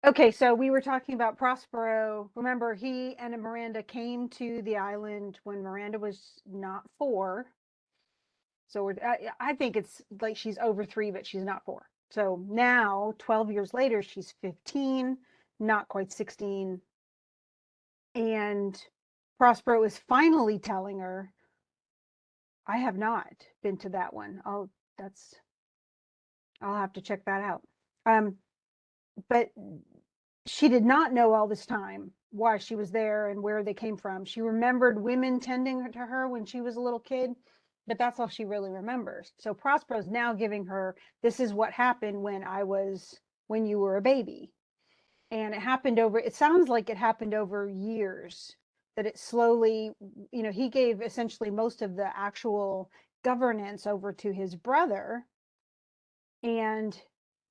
Okay, so we were talking about Prospero. Remember, he and Miranda came to the island when Miranda was not 4. So I think it's like she's over 3, but she's not 4. So now, 12 years later, she's 15, not quite 16. And Prospero is finally telling her, I have not been to that one. That's, I'll have to check that out. Um, but she did not know all this time why she was there and where they came from. She remembered women tending to her when she was a little kid, but that's all she really remembers. So Prospero's now giving her, this is what happened when you were a baby. And it sounds like it happened over years, that it slowly, he gave essentially most of the actual governance over to his brother, and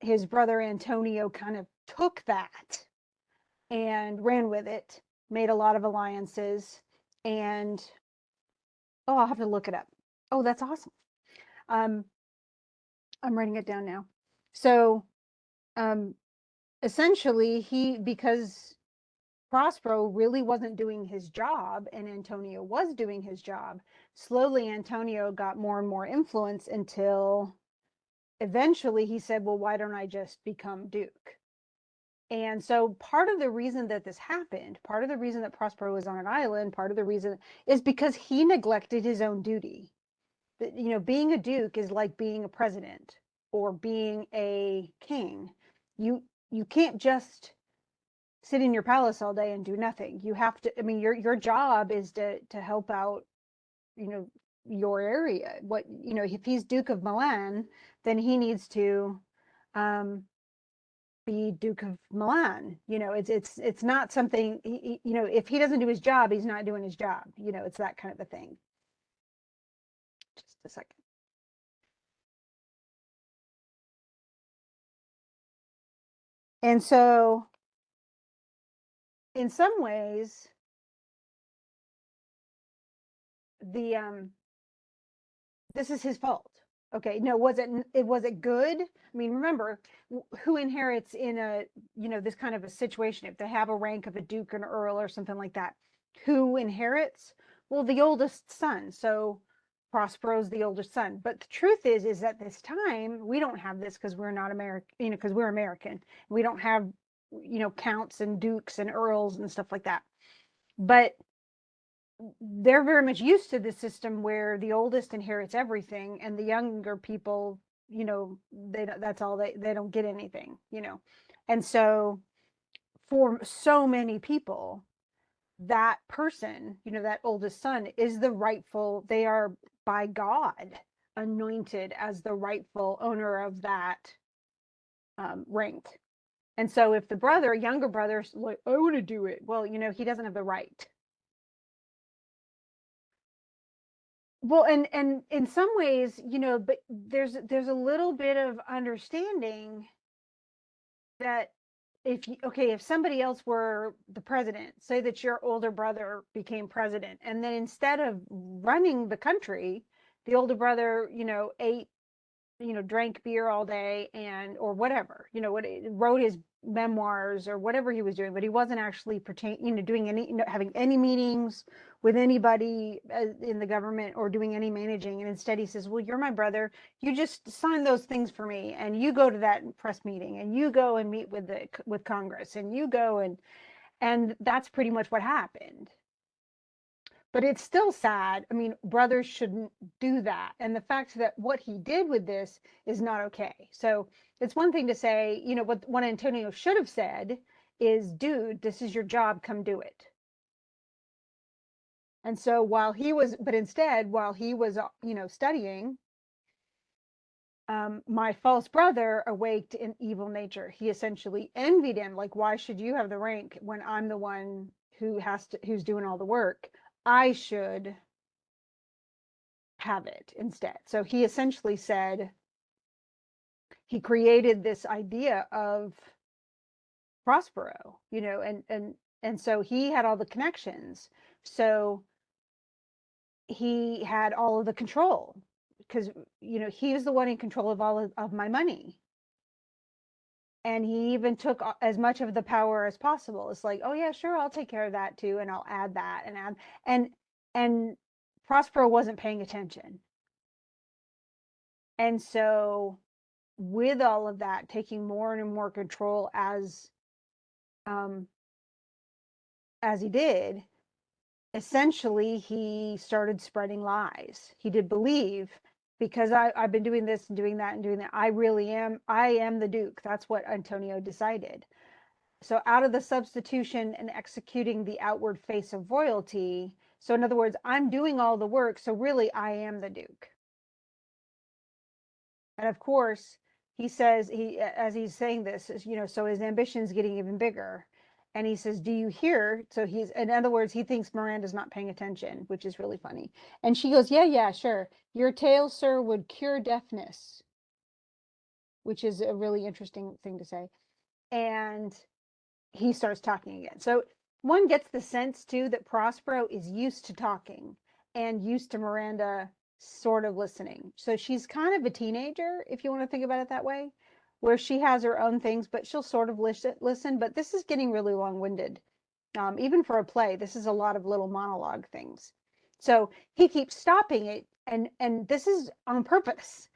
his brother Antonio kind of took that and ran with it, made a lot of alliances, and oh, I'll have to look it up. Oh, that's awesome. Um, I'm writing it down now. So, um, essentially, because Prospero really wasn't doing his job and Antonio was doing his job, slowly Antonio got more and more influence until eventually he said, well, why don't I just become Duke? And so part of the reason that this happened, part of the reason that Prospero was on an island, part of the reason is because he neglected his own duty. Being a duke is like being a president or being a king. You can't just sit in your palace all day and do nothing. You have to, I mean, your job is to help out, you know, your area. If he's Duke of Milan, then he needs to um be Duke of Milan. It's not something if he doesn't do his job, he's not doing his job. It's that kind of a thing. Just a second. And so, in some ways, the this is his fault. Okay, no, was it good? I mean, remember, who inherits in this kind of a situation if they have a rank of a duke and earl or something like that? Who inherits? Well, the oldest son. So Prospero's the oldest son. But the truth is at this time we don't have this because we're not American, because we're American. We don't have counts and dukes and earls and stuff like that. But they're very much used to the system where the oldest inherits everything and the younger people, that's all they don't get anything. And so for so many people, that person, that oldest son is they are by God anointed as the rightful owner of that rank. And so if the younger brother's like, I want to do it, well, he doesn't have the right. Well, and in some ways, but there's a little bit of understanding that if somebody else were the president, say that your older brother became president, and then instead of running the country, the older brother, ate, drank beer all day or whatever, wrote his memoirs or whatever he was doing, but he wasn't actually doing any, having any meetings with anybody in the government or doing any managing. And instead he says, well, you're my brother. You just sign those things for me and you go to that press meeting and you go and meet with Congress and you go and that's pretty much what happened. But it's still sad. I mean, brothers shouldn't do that. And the fact that what he did with this is not okay. So it's one thing to say, what Antonio should have said is, dude, this is your job, come do it. And so while he was, studying, my false brother awaked an evil nature. He essentially envied him. Like, why should you have the rank when I'm the one who's doing all the work? I should have it instead. So he essentially said, he created this idea of Prospero, and so he had all the connections. So he had all of the control because he was the one in control of all of my money. And he even took as much of the power as possible. It's like, oh yeah, sure, I'll take care of that too, and I'll add that and add and Prospero wasn't paying attention. And so with all of that, taking more and more control um, as he did, essentially he started spreading lies. He did believe, because I've been doing this and doing that and doing that, I am the Duke. That's what Antonio decided. So out of the substitution and executing the outward face of royalty, so in other words, I'm doing all the work, so really I am the Duke. And of course, he says, as he's saying this, so his ambition's getting even bigger. And he says, do you hear? So in other words, he thinks Miranda's not paying attention, which is really funny. And she goes, yeah, sure. Your tale, sir, would cure deafness, which is a really interesting thing to say. And he starts talking again. So one gets the sense too that Prospero is used to talking and used to Miranda sort of listening. So she's kind of a teenager, if you want to think about it that way, where she has her own things, but she'll sort of listen. But this is getting really long-winded. Even for a play, this is a lot of little monologue things. So he keeps stopping it, and this is on purpose.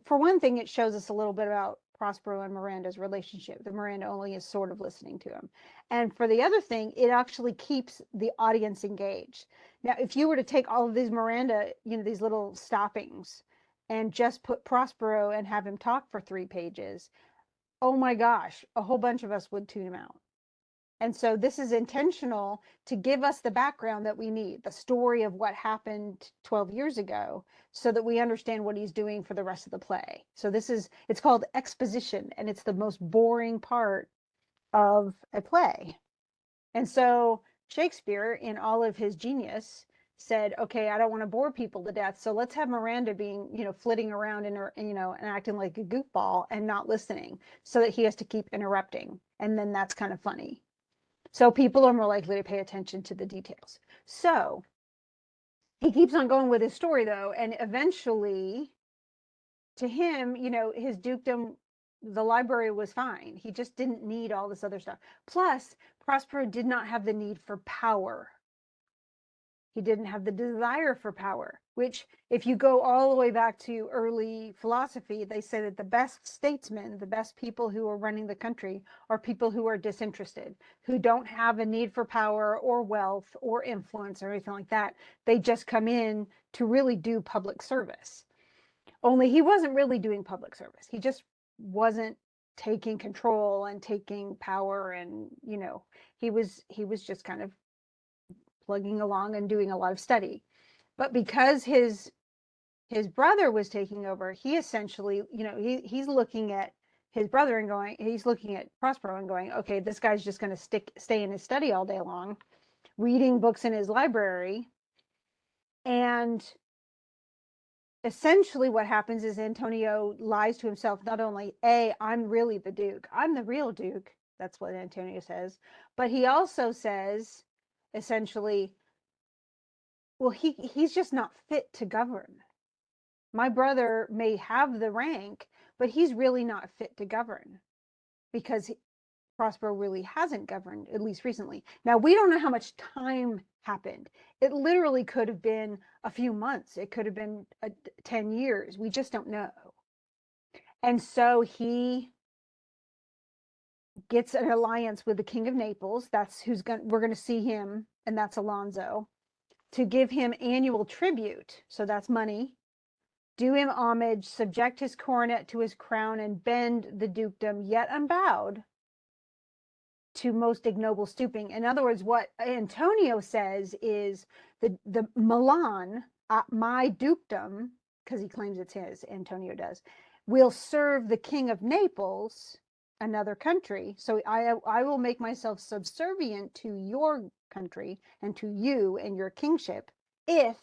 For one thing, it shows us a little bit about Prospero and Miranda's relationship. That Miranda only is sort of listening to him. And for the other thing, it actually keeps the audience engaged. Now, if you were to take all of these Miranda, these little stoppings, and just put Prospero and have him talk for 3 pages, oh my gosh, a whole bunch of us would tune him out. And so this is intentional to give us the background that we need, the story of what happened 12 years ago, so that we understand what he's doing for the rest of the play. So it's called exposition, and it's the most boring part of a play. And so Shakespeare, in all of his genius, said, okay, I don't want to bore people to death, so let's have Miranda being, flitting around and acting like a goofball and not listening, so that he has to keep interrupting. And then that's kind of funny. So people are more likely to pay attention to the details. So he keeps on going with his story, though, and eventually, to him, his dukedom, the library was fine. He just didn't need all this other stuff. Plus, Prospero did not have the need for power. He didn't have the desire for power, which, if you go all the way back to early philosophy, they say that the best statesmen, the best people who are running the country, are people who are disinterested, who don't have a need for power or wealth or influence or anything like that. They just come in to really do public service. Only he wasn't really doing public service. He just wasn't taking control and taking power, and he was just kind of plugging along and doing a lot of study. But because his brother was taking over, he essentially, he's looking at his brother and he's looking at Prospero and going, okay, this guy's just going to stay in his study all day long, reading books in his library. And essentially what happens is Antonio lies to himself. Not only, I'm really the Duke, I'm the real Duke. That's what Antonio says. But he also says, essentially, well, he's just not fit to govern. My brother may have the rank, but he's really not fit to govern, because Prospero really hasn't governed, at least recently. Now, we don't know how much time happened. It literally could have been a few months. It could have been 10 years. We just don't know. And so he gets an alliance with the King of Naples. That's we're going to see him, and that's Alonso, to give him annual tribute. So that's money. Do him homage, subject his coronet to his crown, and bend the dukedom, yet unbowed, to most ignoble stooping. In other words, what Antonio says is the Milan, my dukedom, because he claims it's his, Antonio does, will serve the King of Naples, another country. So I will make myself subservient to your country and to you and your kingship if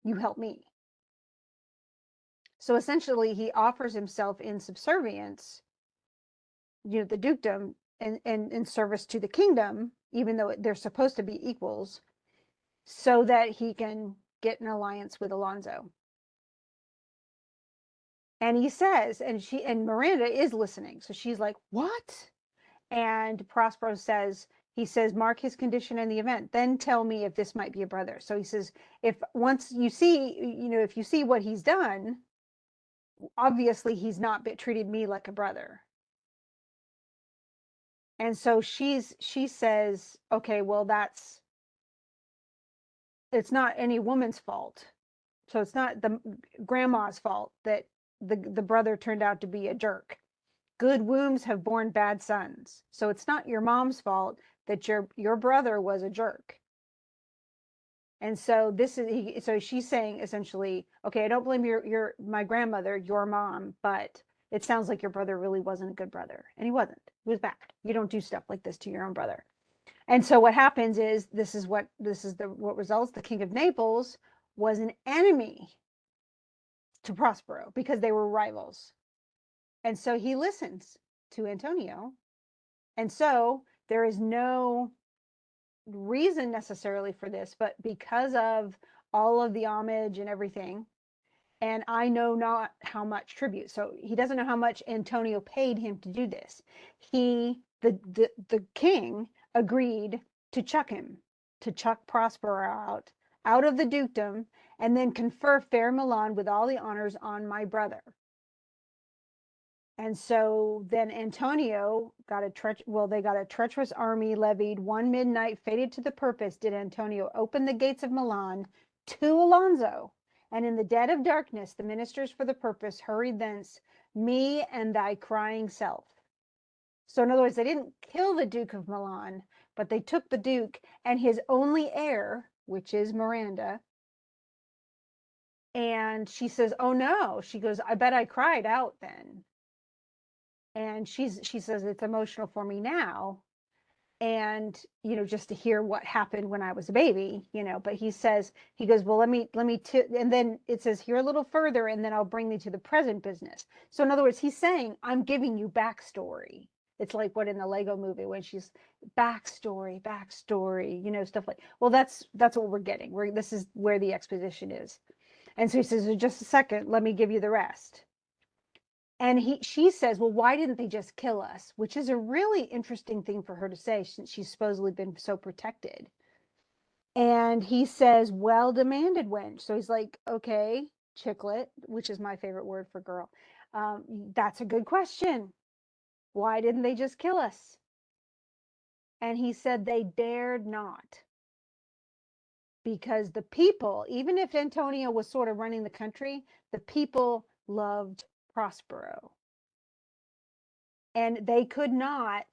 you help me. So essentially, he offers himself in subservience, the dukedom, and in service to the kingdom, even though they're supposed to be equals, so that he can get an alliance with Alonso. And he says, and Miranda is listening. So she's like, what? And Prospero says, he says, mark his condition in the event, then tell me if this might be a brother. So he says, if once you see, if you see what he's done, obviously he's not treated me like a brother. And so she says, okay, well, it's not any woman's fault. So it's not the grandma's fault that the brother turned out to be a jerk. Good wombs have borne bad sons. So it's not your mom's fault that your brother was a jerk. And so so she's saying essentially, okay, I don't blame my grandmother, your mom, but it sounds like your brother really wasn't a good brother. And he wasn't. He was bad. You don't do stuff like this to your own brother. And so what happens is what results. The King of Naples was an enemy to Prospero because they were rivals. And so he listens to Antonio. And so there is no reason necessarily for this, but because of all of the homage and everything, and I know not how much tribute. So he doesn't know how much Antonio paid him to do this. The king agreed to chuck Prospero out of the dukedom, and then confer fair Milan with all the honors on my brother. And so then Antonio got they got a treacherous army levied. One midnight, fated to the purpose, did Antonio open the gates of Milan to Alonso. And in the dead of darkness, the ministers for the purpose hurried thence, me and thy crying self. So in other words, they didn't kill the Duke of Milan, but they took the Duke and his only heir, which is Miranda. And she says, oh no. She goes, I bet I cried out then. And she says it's emotional for me now, and just to hear what happened when I was a baby, but he goes, well, let me and then it says here a little further, and then I'll bring me to the present business. So in other words, he's saying, I'm giving you backstory. It's like what in the Lego movie when she's backstory, stuff like, well, that's what we're getting. This is where the exposition is. And so he says, just a second, let me give you the rest. And she says, well, why didn't they just kill us? Which is a really interesting thing for her to say, since she's supposedly been so protected. And he says, well demanded, wench. So he's like, okay, chicklet, which is my favorite word for girl. That's a good question. Why didn't they just kill us? And he said they dared not. Because the people, even if Antonio was sort of running the country, the people loved Prospero. And they could not,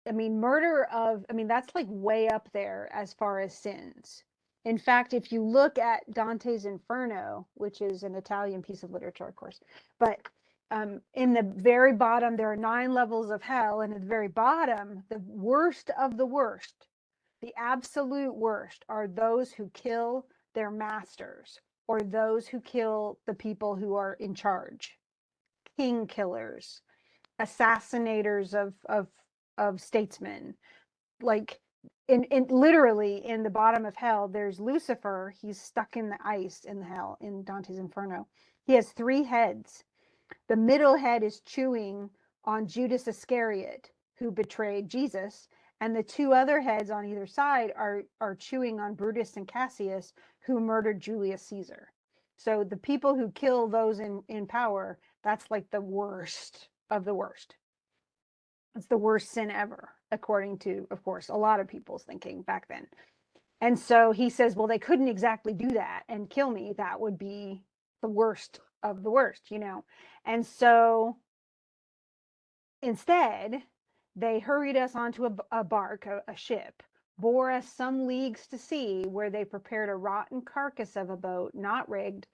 that's like way up there as far as sins. In fact, if you look at Dante's Inferno, which is an Italian piece of literature, of course, but in the very bottom, there are 9 levels of hell. And at the very bottom, the worst of the worst, the absolute worst, are those who kill their masters, or those who kill the people who are in charge. King killers, assassinators of statesmen. Like in literally in the bottom of hell, there's Lucifer. He's stuck in the ice in the hell in Dante's Inferno. He has 3 heads. The middle head is chewing on Judas Iscariot, who betrayed Jesus, and the 2 other heads on either side are chewing on Brutus and Cassius, who murdered Julius Caesar. So the people who kill those in power, that's like the worst of the worst. It's the worst sin ever, according to, of course, a lot of people's thinking back then. And so he says, well, they couldn't exactly do that and kill me. That would be the worst of the worst, And so instead, they hurried us onto a bark, a ship, bore us some leagues to sea, where they prepared a rotten carcass of a boat, not rigged.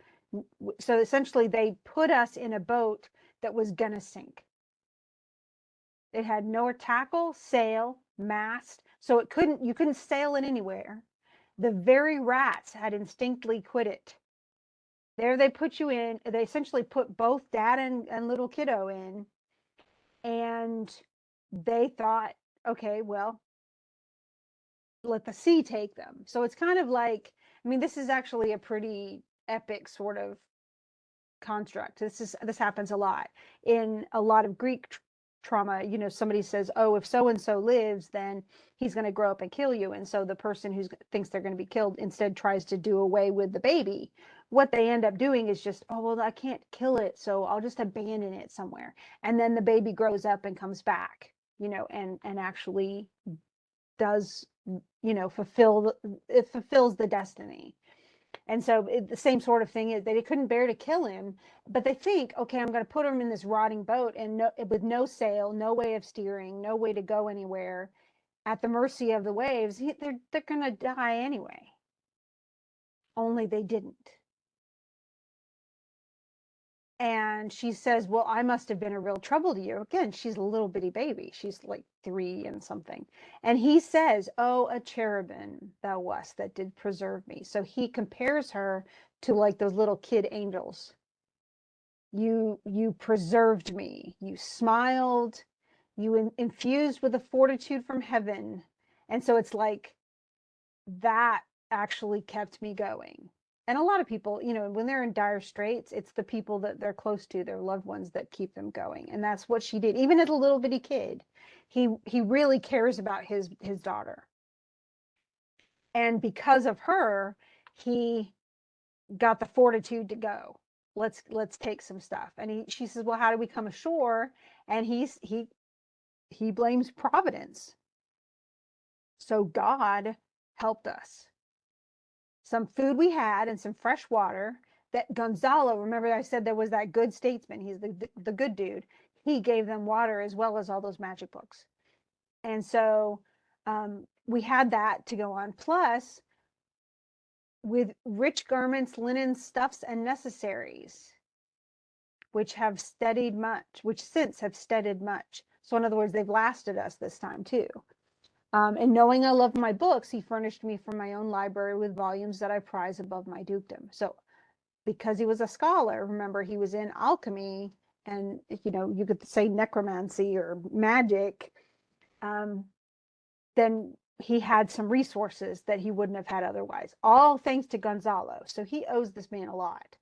So essentially, they put us in a boat that was going to sink. It had no tackle, sail, mast, so you couldn't sail it anywhere. The very rats had instinctively quit it. There they put you in. They essentially put both dad and little kiddo in, and they thought, okay, well, let the sea take them. So it's kind of like, this is actually a pretty epic sort of construct. This happens a lot in a lot of Greek trauma. You know, somebody says, oh, if so and so lives, then he's going to grow up and kill you. And so the person who thinks they're going to be killed instead tries to do away with the baby. What they end up doing is just, oh, well, I can't kill it, so I'll just abandon it somewhere. And then the baby grows up and comes back, you know, and actually does, you know, it fulfills the destiny. And so the same sort of thing is they couldn't bear to kill him, but they think, okay, I'm going to put him in this rotting boat and with no sail, no way of steering, no way to go anywhere, at the mercy of the waves. They're going to die anyway. Only they didn't. And she says, well, I must have been a real trouble to you. Again, she's a little bitty baby. She's like 3 and something. And he says, oh, a cherubim thou wast that did preserve me. So he compares her to like those little kid angels. You preserved me. You smiled. You infused with a fortitude from heaven. And so it's like that actually kept me going. And a lot of people, you know, when they're in dire straits, it's the people that they're close to, their loved ones, that keep them going. And that's what she did. Even as a little bitty kid, he really cares about his daughter. And because of her, he got the fortitude to go. Let's take some stuff. And she says, well, how do we come ashore? And he blames Providence. So God helped us. Some food we had and some fresh water. That Gonzalo, remember I said there was that good statesman, he's the good dude. He gave them water as well as all those magic books. And so we had that to go on. Plus, with rich garments, linen, stuffs, and necessaries, which have steadied much, which since have steadied much. So in other words, they've lasted us this time too. And knowing I love my books, he furnished me from my own library with volumes that I prize above my dukedom. So because he was a scholar, remember, he was in alchemy and, you know, you could say necromancy or magic, then he had some resources that he wouldn't have had otherwise, all thanks to Gonzalo. So he owes this man a lot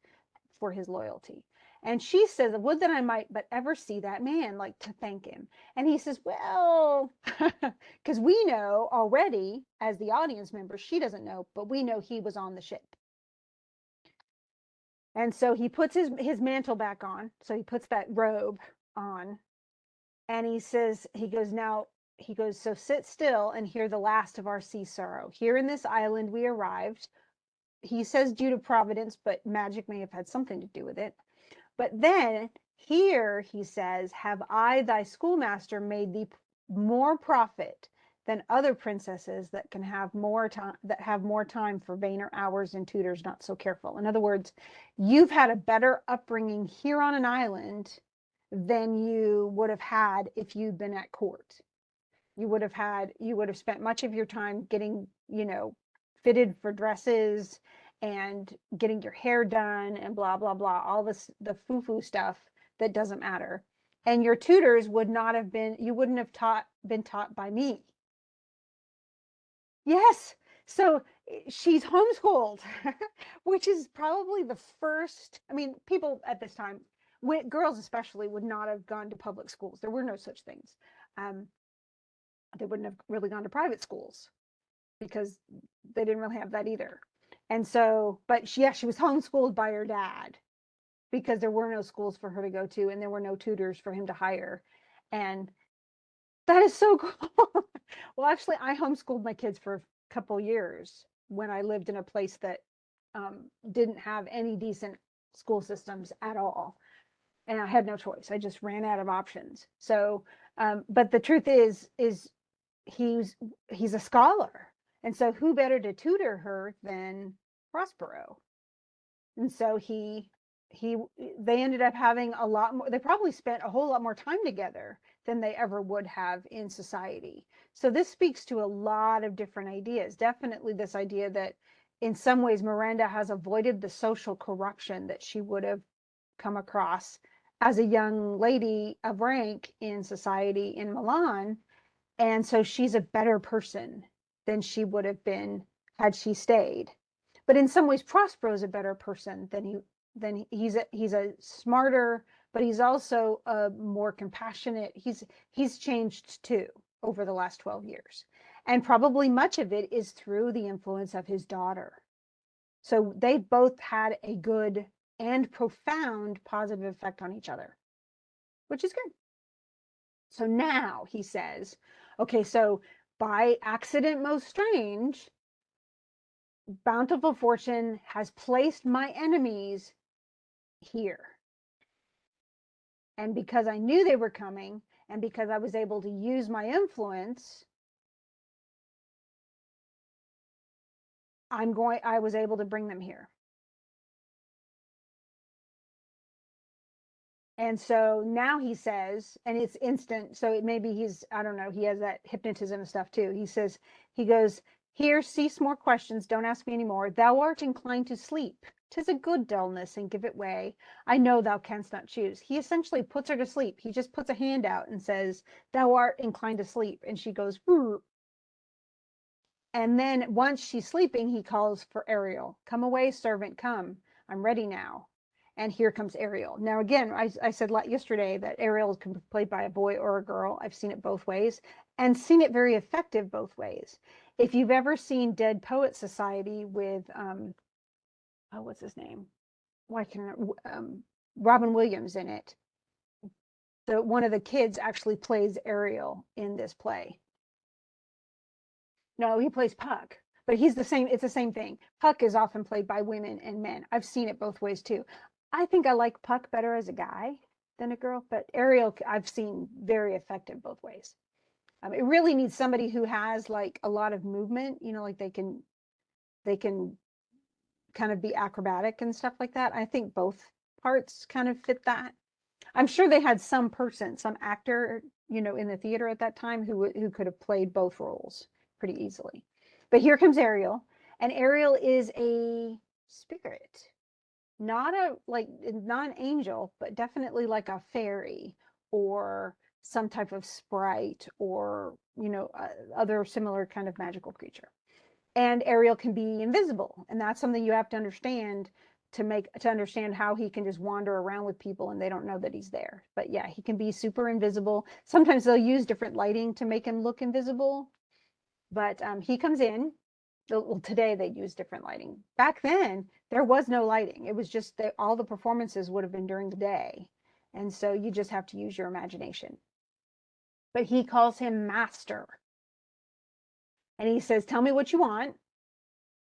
for his loyalty. And she says, would that I might but ever see that man, like to thank him. And he says, well, because we know already as the audience member, she doesn't know, but we know he was on the ship. And so he puts his mantle back on. So he puts that robe on. And he says, he goes, so sit still and hear the last of our sea sorrow. Here in this island we arrived. He says due to Providence, but magic may have had something to do with it. But then here he says, have I, thy schoolmaster, made thee more profit than other princesses that can have more time for vainer hours and tutors not so careful. In other words, you've had a better upbringing here on an island than you would have had if you'd been at court. You would have spent much of your time getting, you know, fitted for dresses and getting your hair done and blah, blah, blah, all this, the foo-foo stuff that doesn't matter. And your tutors would not have been, you wouldn't have been taught by me. Yes. So she's homeschooled, which is probably the first, I mean, people at this time, girls especially, would not have gone to public schools. There were no such things. They wouldn't have really gone to private schools because they didn't really have that either. And so, but she was homeschooled by her dad because there were no schools for her to go to and there were no tutors for him to hire. And that is so cool. Well, actually, I homeschooled my kids for a couple years when I lived in a place that didn't have any decent school systems at all. And I had no choice. I just ran out of options. So, but the truth is he's a scholar. And so who better to tutor her than Prospero? And so they ended up having a lot more, they probably spent a whole lot more time together than they ever would have in society. So this speaks to a lot of different ideas. Definitely this idea that in some ways Miranda has avoided the social corruption that she would have come across as a young lady of rank in society in Milan. And so she's a better person than she would have been had she stayed. But in some ways, Prospero is a better person then he's a smarter, but he's also a more compassionate. He's changed too over the last 12 years. And probably much of it is through the influence of his daughter. So they both had a good and profound positive effect on each other, which is good. So now he says, okay, so by accident most strange, bountiful fortune has placed my enemies here. And because I knew they were coming, and because I was able to use my influence, I was able to bring them here. And so now he says, and it's instant. So maybe I don't know, he has that hypnotism and stuff too. He goes, here, cease more questions. Don't ask me any more. Thou art inclined to sleep. 'Tis a good dullness, and give it way. I know thou canst not choose. He essentially puts her to sleep. He just puts a hand out and says, thou art inclined to sleep. And she goes, whoo. And then once she's sleeping, he calls for Ariel. Come away, servant, come. I'm ready now. And here comes Ariel. Now, again, I said yesterday that Ariel can be played by a boy or a girl. I've seen it both ways and seen it very effective both ways. If you've ever seen Dead Poet Society with, what's his name? Why can Robin Williams in it? One of the kids actually plays Ariel in this play. No, he plays Puck, but he's the same. It's the same thing. Puck is often played by women and men. I've seen it both ways too. I think I like Puck better as a guy than a girl, but Ariel I've seen very effective both ways. It really needs somebody who has like a lot of movement, like they can kind of be acrobatic and stuff like that. I think both parts kind of fit that. I'm sure they had some actor, in the theater at that time who could have played both roles pretty easily. But here comes Ariel, and Ariel is a spirit, not an angel, but definitely like a fairy or some type of sprite or other similar kind of magical creature. And Ariel can be invisible, and that's something you have to understand to understand how he can just wander around with people and they don't know that he's there. But yeah, he can be super invisible. Sometimes they'll use different lighting to make him look invisible, but he comes in. Well, today they use different lighting. Back then, there was no lighting. It was just that all the performances would have been during the day. And so you just have to use your imagination. But he calls him master. And he says, tell me what you want.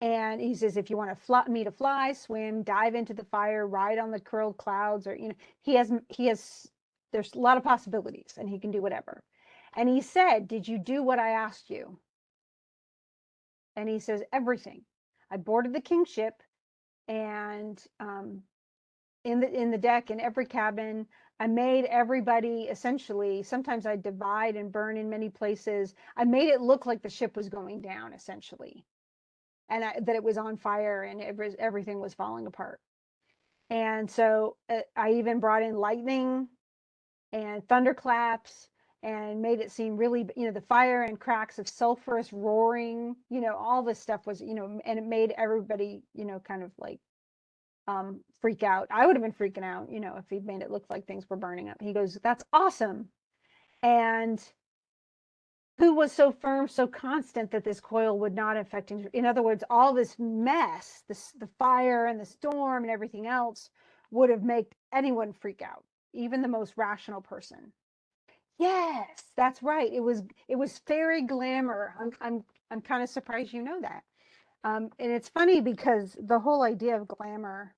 And he says, if you want me to fly, swim, dive into the fire, ride on the curled clouds, or, there's a lot of possibilities and he can do whatever. And he said, did you do what I asked you? And he says, everything. I boarded the king's ship, and in the deck, in every cabin, I made everybody essentially, sometimes I divide and burn in many places. I made it look like the ship was going down, essentially. And that it was on fire and everything was falling apart. And so I even brought in lightning and thunderclaps and made it seem really, the fire and cracks of sulfurous roaring, all this stuff was, and it made everybody, kind of like freak out. I would have been freaking out, if he'd made it look like things were burning up. He goes, that's awesome. And who was so firm, so constant that this coil would not affect him? In other words, all this mess, the fire and the storm and everything else would have made anyone freak out, even the most rational person. Yes, that's right. It was fairy glamour. I'm kind of surprised you know that. And it's funny because the whole idea of glamour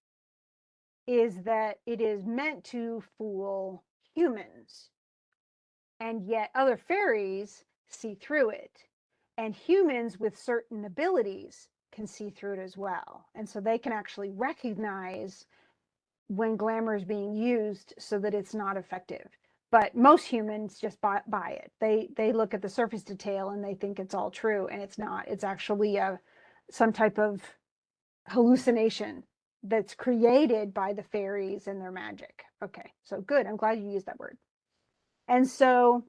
is that it is meant to fool humans, and yet other fairies see through it, and humans with certain abilities can see through it as well. And so they can actually recognize when glamour is being used so that it's not effective. But most humans just buy it. They look at the surface detail and they think it's all true, and it's not. It's actually some type of hallucination that's created by the fairies and their magic. Okay, so good. I'm glad you used that word. And so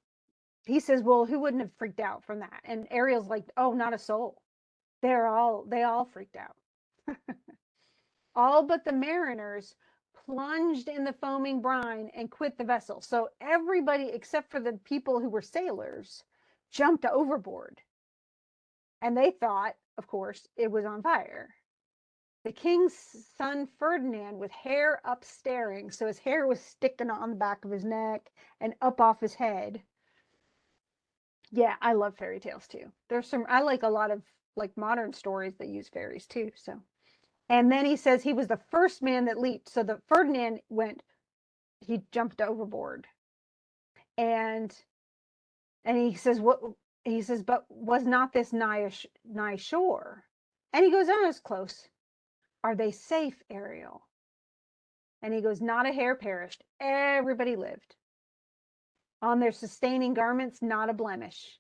he says, well, who wouldn't have freaked out from that? And Ariel's like, oh, not a soul. They all freaked out. All but the mariners plunged in the foaming brine and quit the vessel. So everybody except for the people who were sailors jumped overboard. And they thought, of course, it was on fire. The king's son Ferdinand, with hair up staring, so his hair was sticking on the back of his neck and up off his head. Yeah, I love fairy tales too. There's some, I like a lot of like modern stories that use fairies too. So, and then he says he was the first man that leaped. So the Ferdinand went, he jumped overboard, and he says, what, he says, but was not this nigh shore? And he goes, oh, it's close. Are they safe, Ariel? And he goes, not a hair perished. Everybody lived. On their sustaining garments, not a blemish.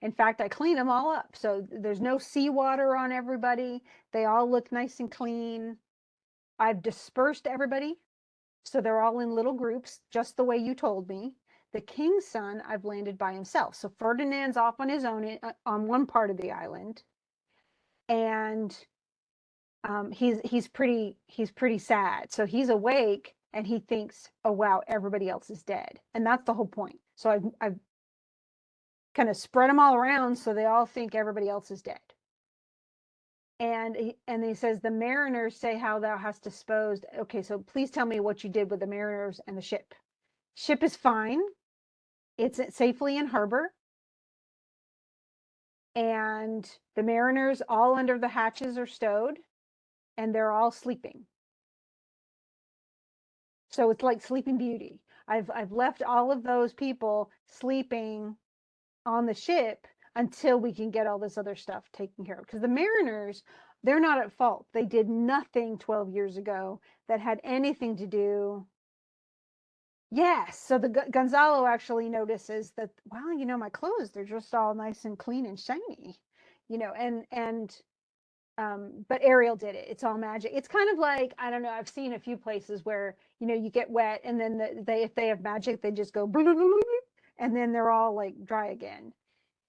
In fact, I clean them all up. So there's no seawater on everybody. They all look nice and clean. I've dispersed everybody. So they're all in little groups, just the way you told me. The king's son, I've landed by himself. So Ferdinand's off on his own on one part of the island. And he's pretty sad. So he's awake and he thinks, oh wow, everybody else is dead, and that's the whole point. So I've kind of spread them all around so they all think everybody else is dead. And he says, the mariners say how thou hast disposed. Okay, so please tell me what you did with the mariners and the ship. Ship is fine. It's safely in harbor. And the mariners all under the hatches are stowed and they're all sleeping. So it's like Sleeping Beauty. I've left all of those people sleeping on the ship until we can get all this other stuff taken care of. Because the mariners, they're not at fault. They did nothing 12 years ago that had anything to do. Yes. So the Gonzalo actually notices that, wow, my clothes, they're just all nice and clean and shiny, but Ariel did it. It's all magic. It's kind of like, I don't know, I've seen a few places where, you get wet and then if they have magic, they just go and then they're all like dry again.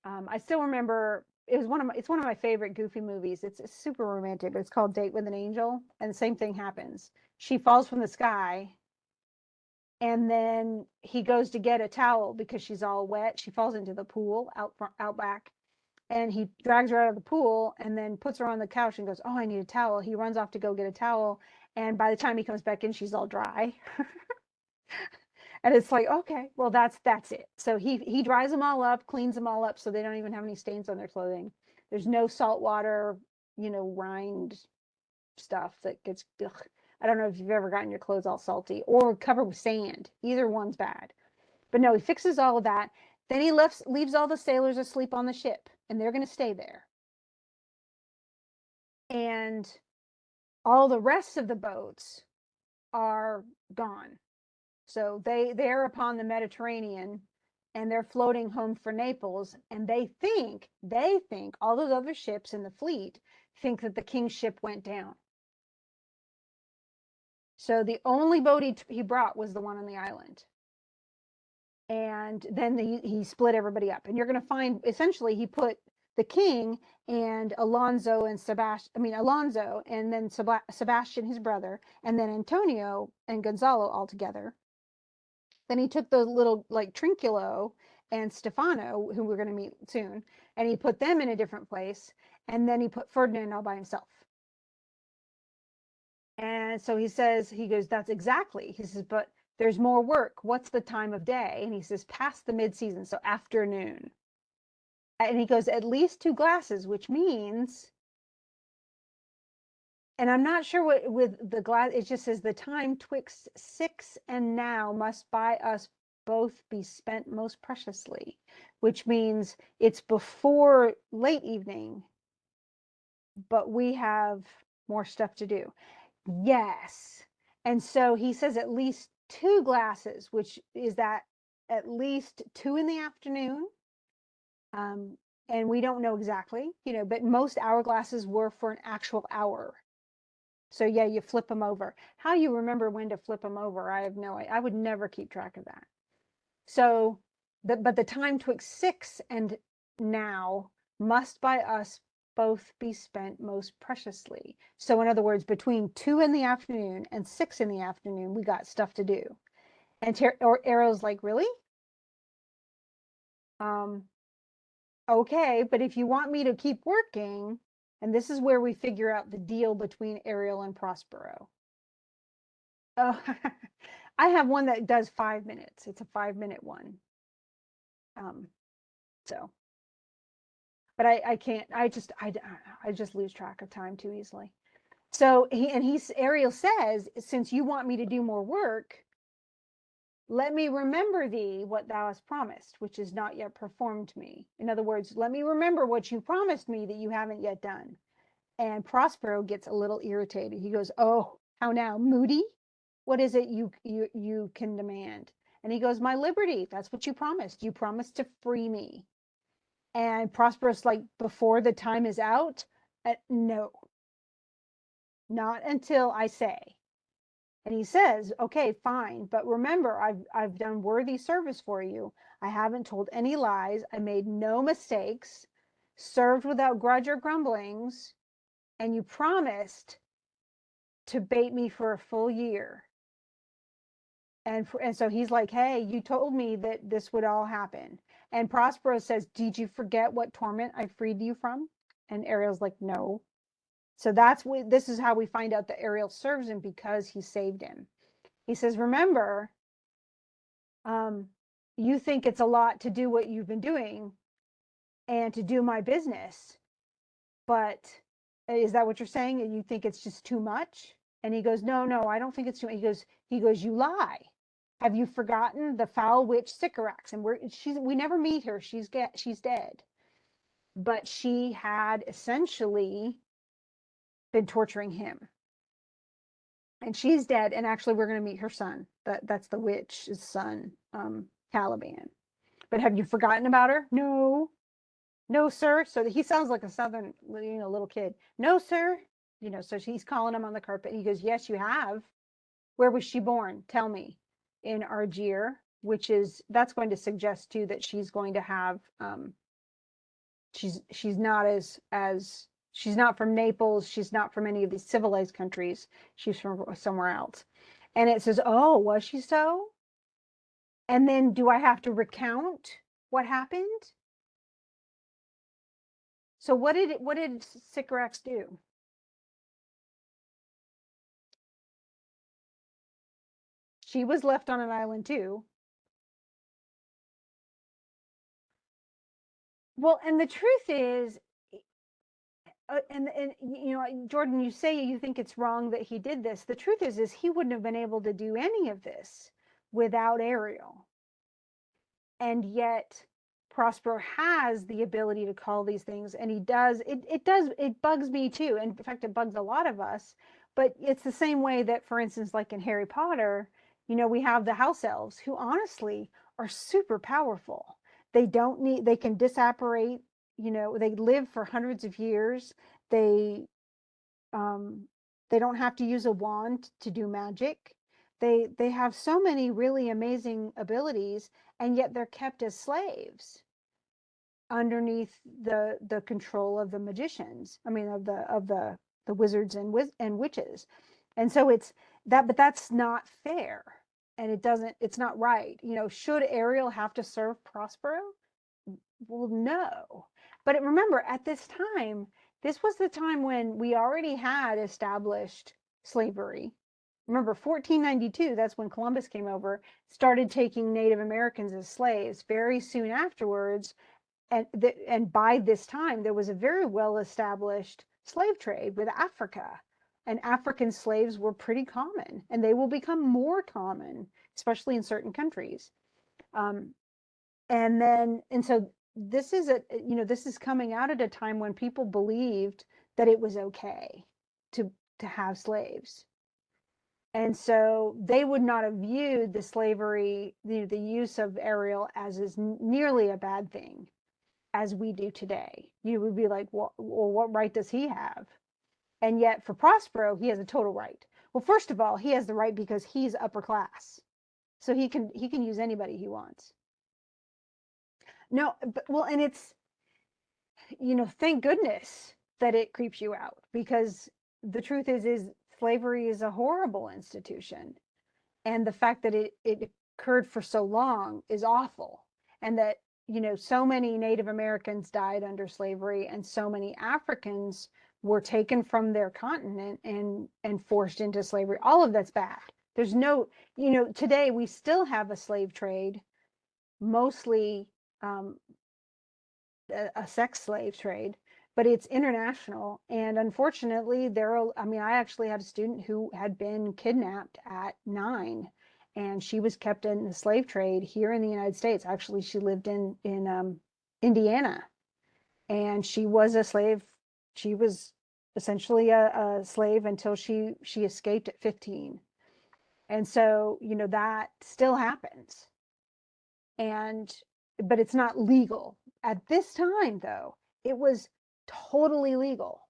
I still remember it's one of my favorite Goofy movies. It's super romantic, but it's called Date with an Angel, and the same thing happens. She falls from the sky, and then he goes to get a towel because she's all wet. She falls into the pool out back, and he drags her out of the pool and then puts her on the couch and goes, oh, I need a towel. He runs off to go get a towel, and by the time he comes back in, she's all dry. And it's like, okay, well, that's it. So he dries them all up, cleans them all up, so they don't even have any stains on their clothing. There's no salt water, rind stuff that gets, ugh. I don't know if you've ever gotten your clothes all salty or covered with sand. Either one's bad. But no, he fixes all of that. Then he leaves all the sailors asleep on the ship, and they're going to stay there. And all the rest of the boats are gone. So they're upon the Mediterranean, and they're floating home for Naples, and they think all those other ships in the fleet think that the king's ship went down. So the only boat he brought was the one on the island. And then he split everybody up. And you're going to find, essentially, he put the king and Alonso and Alonso, and then Sebastian, his brother, and then Antonio and Gonzalo all together. Then he took the little, like, Trinculo and Stefano, who we're going to meet soon, and he put them in a different place. And then he put Ferdinand all by himself. And so he goes, that's exactly. He says, but there's more work. What's the time of day? And he says, past the mid-season, so afternoon. And he goes, at least 2 glasses, which means, and I'm not sure what with the glass, it just says the time twixt 6 and now must by us both be spent most preciously, which means it's before late evening, but we have more stuff to do. Yes. And so he says at least 2 glasses, which is that at least 2 in the afternoon. And we don't know exactly, but most hourglasses were for an actual hour. So yeah, you flip them over. How you remember when to flip them over, I have no idea. I would never keep track of that. So, but the time twixt 6 and now must by us both be spent most preciously. So in other words, between 2 in the afternoon and 6 in the afternoon, we got stuff to do. And Ariel's like, really? Um, okay, but if you want me to keep working, and this is where we figure out the deal between Ariel and Prospero. Oh, I have one that does 5 minutes. It's a 5 minute one. Um, so, but I can't, I just lose track of time too easily. So Ariel says, since you want me to do more work, let me remember thee what thou hast promised, which is not yet performed to me. In other words, let me remember what you promised me that you haven't yet done. And Prospero gets a little irritated. He goes, oh, how now, Moody? What is it you can demand? And he goes, my liberty. That's what you promised. You promised to free me. And Prospero's like, before the time is out? No, not until I say. And he says, okay, fine, but remember, I've done worthy service for you. I haven't told any lies. I made no mistakes, served without grudge or grumblings, and you promised to bait me for a full year. And so he's like, hey, you told me that this would all happen. And Prospero says, did you forget what torment I freed you from? And Ariel's like, no. So this is how we find out that Ariel serves him, because he saved him. He says, remember, you think it's a lot to do what you've been doing and to do my business, but is that what you're saying? And you think it's just too much? And he goes, no, I don't think it's too much. He goes, you lie. Have you forgotten the foul witch Sycorax? And we never meet her. She's dead. But she had essentially been torturing him. And she's dead. And actually, we're going to meet her son. That's the witch's son, Caliban. But have you forgotten about her? No, sir. So he sounds like a southern, little kid. No, sir. So he's calling him on the carpet. And he goes, yes, you have. Where was she born? Tell me. In Argier, that's going to suggest too that she's going to have, she's not she's not from Naples. She's not from any of these civilized countries. She's from somewhere else. And it says, oh, was she so? And then do I have to recount what happened? So what did Sycorax do? She was left on an island too. Well, and the truth is, and Jordan, you say you think it's wrong that he did this. The truth is he wouldn't have been able to do any of this without Ariel. And yet Prospero has the ability to call these things, and he does. It bugs me too. And in fact, it bugs a lot of us. But it's the same way that, for instance, like in Harry Potter, we have the house elves who honestly are super powerful. They can disapparate, they live for hundreds of years. They um, they don't have to use a wand to do magic. They have so many really amazing abilities, and yet they're kept as slaves underneath the control of the magicians. I mean, of the wizards and witches. And so but that's not fair, and it's not right. Should Ariel have to serve Prospero? Well, no. But remember, at this time, this was the time when we already had established slavery. Remember, 1492, that's when Columbus came over, started taking Native Americans as slaves. Very soon afterwards, and by this time, there was a very well established slave trade with Africa. And African slaves were pretty common, and they will become more common, especially in certain countries. Um, and so this is coming out at a time when people believed that it was okay to have slaves. And so they would not have viewed the slavery, the use of Ariel, as nearly a bad thing as we do today. You would be like, well, what right does he have? And yet for Prospero, he has a total right. Well, first of all, he has the right because he's upper class. So he can use anybody he wants. No, but, well, and it's, thank goodness that it creeps you out, because the truth is slavery is a horrible institution, and the fact that it occurred for so long is awful, and that so many Native Americans died under slavery, and so many Africans were taken from their continent and forced into slavery. All of that's bad. There's no, today we still have a slave trade, mostly um, a sex slave trade, but it's international. And unfortunately, I actually had a student who had been kidnapped at 9, and she was kept in the slave trade here in the United States. Actually, she lived in Indiana, and she was a slave. She was essentially a slave until she escaped at 15. And so, that still happens. And but it's not legal at this time. Though it was totally legal,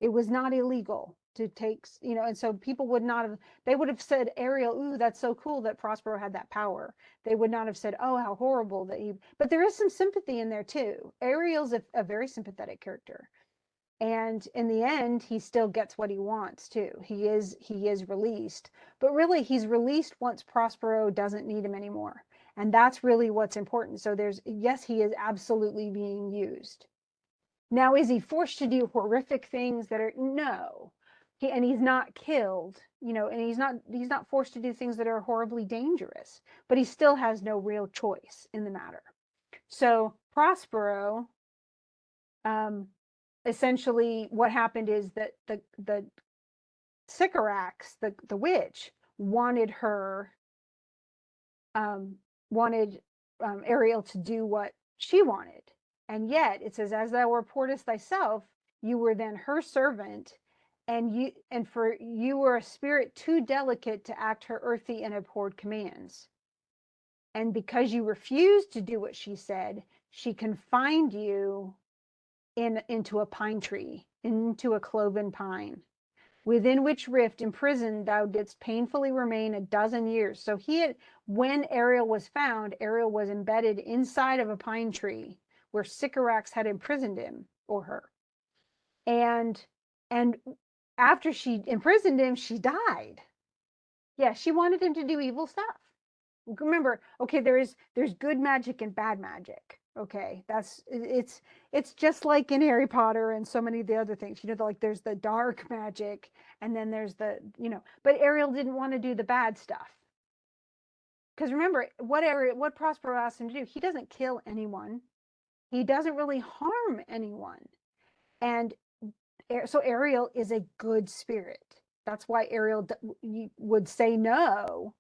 it was not illegal to take, and so people would not have, they would have said, Ariel, ooh, that's so cool that Prospero had that power. They would not have said, oh, how horrible that he, but there is some sympathy in there too. Ariel's a very sympathetic character, and in the end he still gets what he wants too. He is released, but really he's released once Prospero doesn't need him anymore, and that's really what's important. So yes, he is absolutely being used. Now, is he forced to do horrific things that are, no, and he's not killed, and he's not forced to do things that are horribly dangerous, but he still has no real choice in the matter. So Prospero, essentially what happened is that the Sycorax, the witch, wanted her, wanted Ariel to do what she wanted. And yet it says, as thou reportest thyself, you were then her servant, and for you were a spirit too delicate to act her earthy and abhorred commands. And because you refused to do what she said, she confined you into a pine tree, into a cloven pine, within which rift imprisoned thou didst painfully remain 12 years. So when Ariel was found, Ariel was embedded inside of a pine tree where Sycorax had imprisoned him or her. And after she imprisoned him, she died. Yeah, she wanted him to do evil stuff. Remember, okay, there's good magic and bad magic. Okay, it's just like in Harry Potter and so many of the other things. Like there's the dark magic, and then there's but Ariel didn't want to do the bad stuff. Because remember, what Prospero asked him to do, he doesn't kill anyone. He doesn't really harm anyone. And so Ariel is a good spirit. That's why Ariel would say no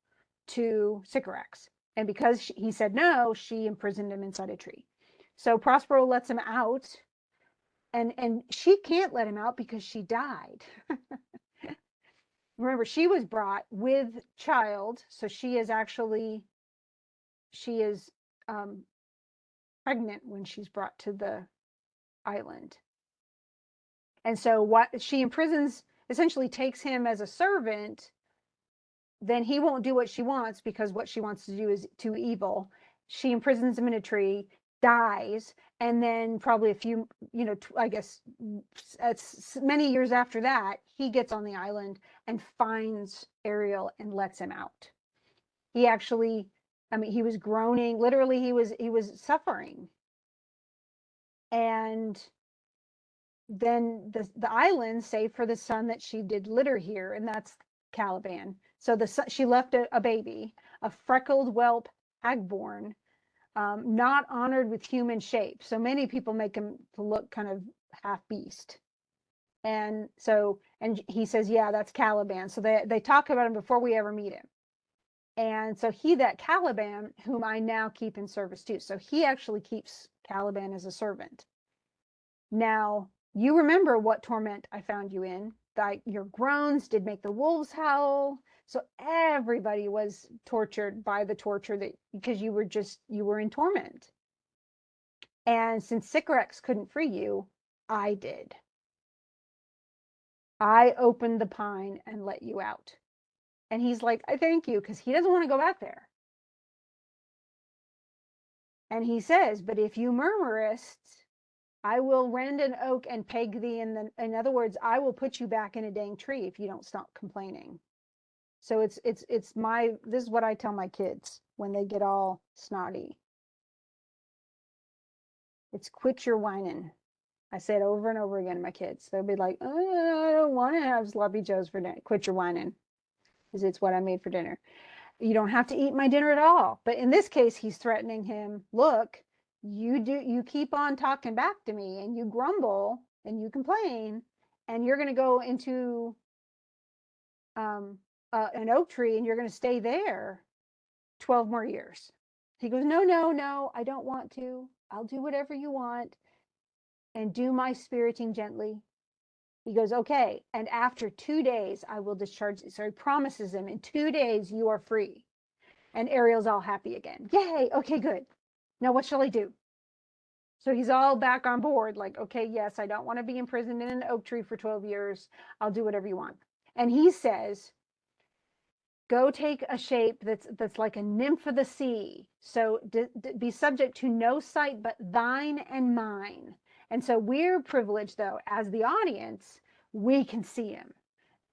to Sycorax. And because he said no, she imprisoned him inside a tree. So Prospero lets him out, and she can't let him out because she died. Remember, she was brought with child, so she is pregnant when she's brought to the island. And so what she imprisons, essentially takes him as a servant. Then he won't do what she wants, because what she wants to do is too evil. She imprisons him in a tree, dies, and then probably a few, I guess it's many years after that, he gets on the island and finds Ariel and lets him out. He actually, he was groaning, literally he was suffering. And then the island, save for the son that she did litter here, and that's Caliban. So she left a baby, a freckled whelp, hagborn, not honored with human shape. So many people make him to look kind of half beast. And he says, yeah, that's Caliban. So they talk about him before we ever meet him. And so that Caliban, whom I now keep in service too. So he actually keeps Caliban as a servant. Now, you remember what torment I found you in. Your groans did make the wolves howl. So everybody was tortured by the torture because you were in torment. And since Sycorax couldn't free you, I did. I opened the pine and let you out. And he's like, I thank you, because he doesn't want to go back there. And he says, but if you murmurest, I will rend an oak and peg thee in other words, I will put you back in a dang tree if you don't stop complaining. So it's my, this is what I tell my kids when they get all snotty. It's quit your whining. I say it over and over again to my kids. They'll be like, oh, I don't want to have sloppy joes for dinner. Quit your whining, because it's what I made for dinner. You don't have to eat my dinner at all. But in this case, he's threatening him. Look, you keep on talking back to me and you grumble and you complain, and you're going to go into an oak tree and you're going to stay there 12 more years. He goes, no, no, no, I don't want to. I'll do whatever you want and do my spiriting gently. He goes, okay. And after 2 days, I will discharge you. So he promises him, in 2 days, you are free. And Ariel's all happy again. Yay. Okay, good. Now what shall I do? So he's all back on board. Like, okay, yes, I don't want to be imprisoned in an oak tree for 12 years. I'll do whatever you want. And he says, go take a shape that's like a nymph of the sea. So be subject to no sight but thine and mine. And so we're privileged, though, as the audience, we can see him.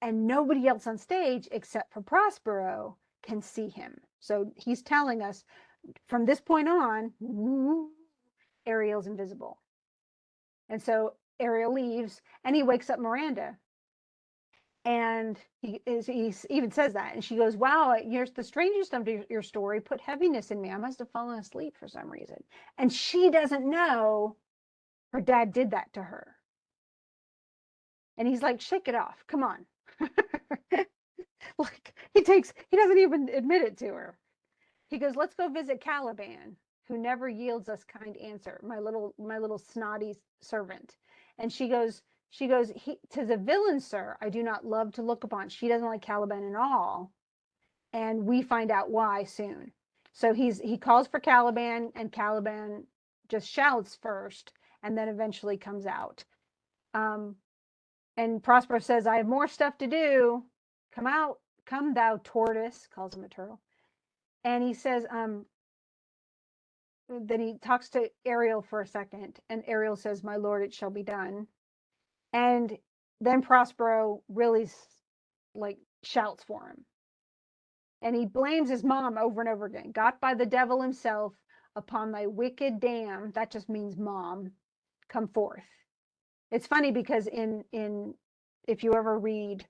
And nobody else on stage except for Prospero can see him. So he's telling us from this point on, Ariel's invisible. And so Ariel leaves and he wakes up Miranda. And he even says that. And she goes, wow, you're the strangest of your story put heaviness in me. I must have fallen asleep for some reason. And she doesn't know her dad did that to her. And he's like, shake it off. Come on. Like he doesn't even admit it to her. He goes, let's go visit Caliban, who never yields us kind answer, my little snotty servant. And she goes, tis a villain, sir, I do not love to look upon. She doesn't like Caliban at all. And we find out why soon. So he calls for Caliban, and Caliban just shouts first and then eventually comes out. And Prospero says, I have more stuff to do. Come out, come thou tortoise, calls him a turtle. And he says, then he talks to Ariel for a second, and Ariel says, my lord, it shall be done. And then Prospero really like shouts for him. And he blames his mom over and over again. Got by the devil himself, upon thy wicked dam, that just means mom, come forth. It's funny because in if you ever read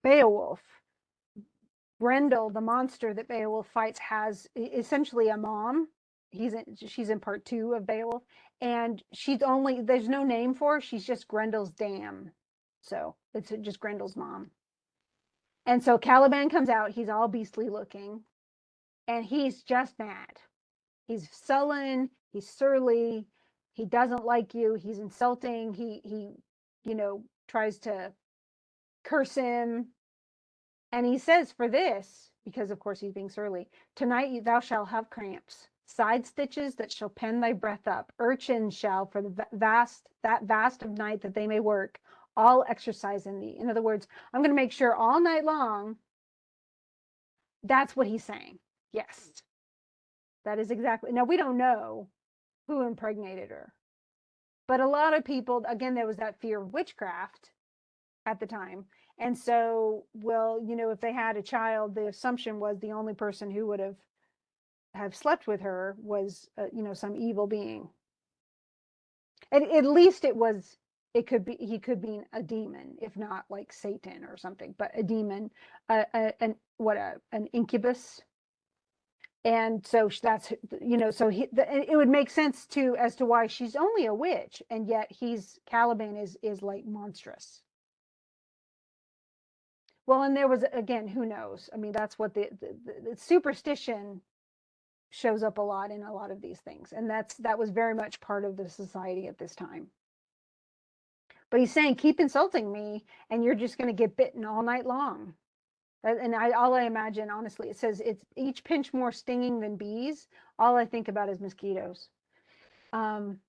Beowulf, Grendel, the monster that Beowulf fights, has essentially a mom. She's in part 2 of Beowulf, and there's no name for her. She's just Grendel's dam. So it's just Grendel's mom. And so Caliban comes out. He's all beastly looking, and he's just mad. He's sullen. He's surly. He doesn't like you. He's insulting. He tries to curse him. And he says, for this, because of course he's being surly, tonight thou shalt have cramps, side stitches that shall pen thy breath up, urchins shall for the vast of night that they may work, all exercise in thee. In other words, I'm going to make sure all night long. That's what he's saying. Yes, that is exactly. Now we don't know who impregnated her, but a lot of people, again, there was that fear of witchcraft at the time. And so, well, if they had a child, the assumption was the only person who would have slept with her was, some evil being. And at least he could be a demon, if not like Satan or something, but a demon, an incubus. And so that's, so it would make sense as to why she's only a witch, and yet Caliban is like monstrous. Well, and there was, again, who knows? I mean, that's what the superstition shows up a lot in a lot of these things. And that was very much part of the society at this time. But he's saying, keep insulting me and you're just going to get bitten all night long. And all I imagine, honestly, it says it's each pinch more stinging than bees. All I think about is mosquitoes. And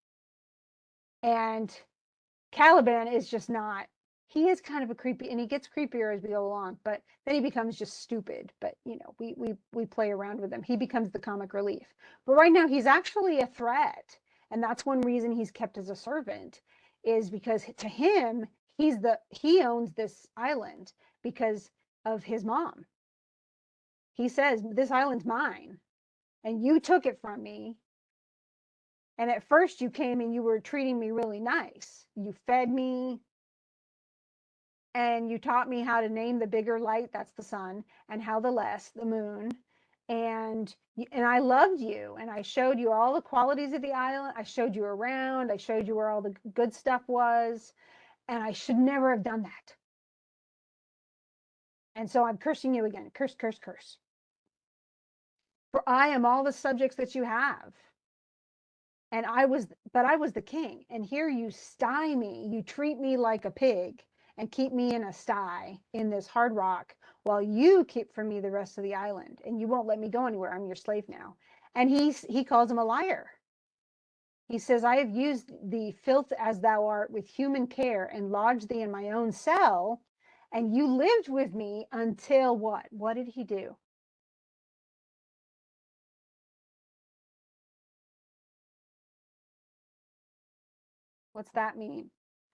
Caliban is just not. He is kind of a creepy, and he gets creepier as we go along, but then he becomes just stupid. But we play around with him. He becomes the comic relief. But right now he's actually a threat. And that's one reason he's kept as a servant, is because to him, he owns this island because of his mom. He says, this island's mine and you took it from me. And at first you came and you were treating me really nice. You fed me and you taught me how to name the bigger light, that's the sun, and how the less, the moon. And I loved you, and I showed you all the qualities of the island. I showed you around. I showed you where all the good stuff was, and I should never have done that. And so I'm cursing you again. Curse, curse, curse. For I am all the subjects that you have. And I was the king. And here you sty me. You treat me like a pig and keep me in a sty in this hard rock while you keep from me the rest of the island. And you won't let me go anywhere. I'm your slave now. And he calls him a liar. He says, I have used thee, filth as thou art, with human care, and lodged thee in my own cell. And you lived with me until what? What did he do? What's that mean?